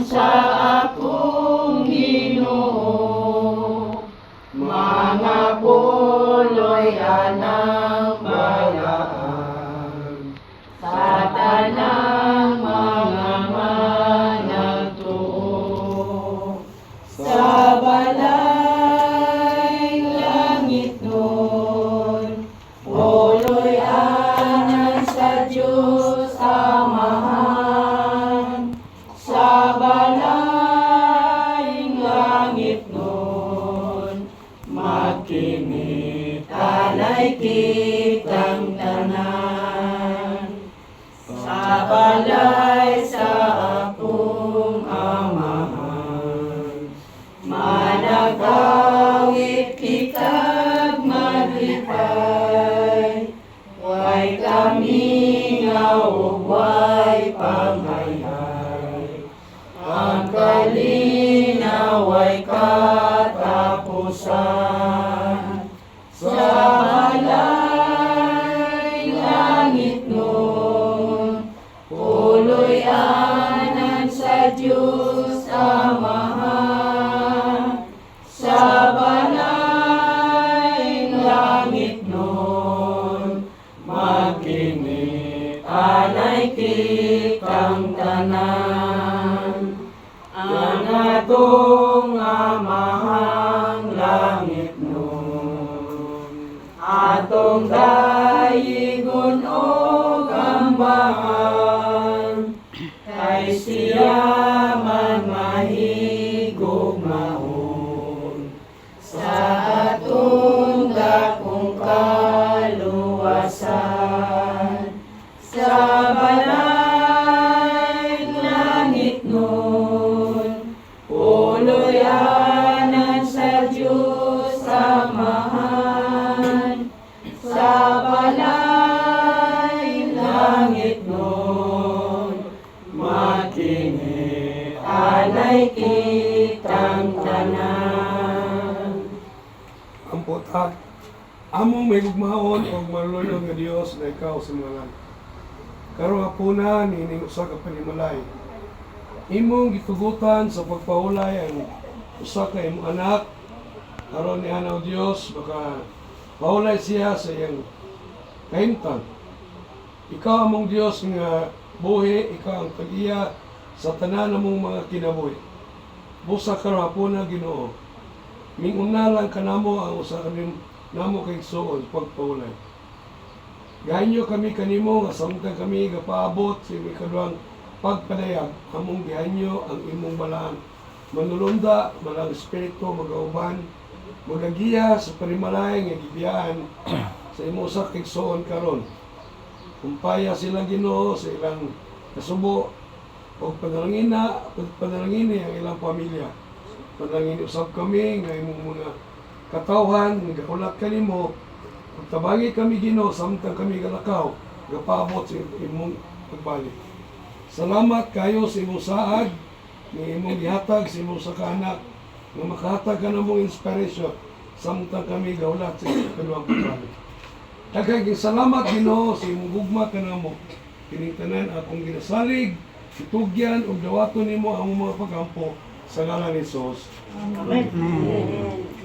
sa akong Ginoo, mga puloy anang balaan, sa tanang mga managtuo, sa balay langit nun, puloy anan sa Diyos Amahan, sa balayng langit nun, magkinit alay kitang tanan, sa balay sa akong Amahan, managawit kitag maglipay, way kami nga ug way panghayhay, ang kalinaw ay katapusan, sa balay langit nun, puloy anan sa Diyos Amahan, sa balay langit nun, magkinit alay kitang tanan, ang atong Amahang langit nun, atong dayigon og ambahan, kay siya man mahigugmaon, sa atong dakong kaluwasan, sa balay langit nun, puloy anan sa Diyos Amahan, sa balay langit nun, magkinit alay kitang tanan. Ang putak, among may gugmaon o malulog nga Diyos na ikaw sa mga langit. Karong hapuna nining usa ka panimalay. Imong gitugutan sa pagpaulay ang usa ka imong anak aron ni Anaw Dios baka paulay siya sa iyang kahimtang. Ikaw among Dios nga buhi, ikaw ang tag-iya sa tanan namong mga kinabuhi. Busa karong hapuna Ginoo. Mingunalan kanamo ang usa ka namo kay suon pagpaulay. Gahinyo kami kanimo nga samtang kami gapaabot sa imong ikaduhang pagpadayag, among gihanyo ang imong balaan. Manulunda, malang espiritu, magauban, magagiya sa panimalay nga gibiyaan sa imong usa ka igsoon karon. Kumpaya sila Ginoo sa ilang kasubo o panalangini ang ilang pamilya. Panalangini usab kami nga imong mga katawhan nga gaulat kanimo. Tabangi kami Ginoo samtang kami galakaw, gapaabot sa imong pagbalik. Salamat kayo sa imong saad, nga imong gihatag sa imong sa kaanak, nga makahatag ka namong inspiration samtang kami gaulat sa imong kaduhang pagbalik. Daghang salamat Ginoo sa imong gugma kanamo. Kining tanan akong ginasalig, itugyan ug dawaton nimo ang mga pagampo sa ngalan ni Jesus. Amen.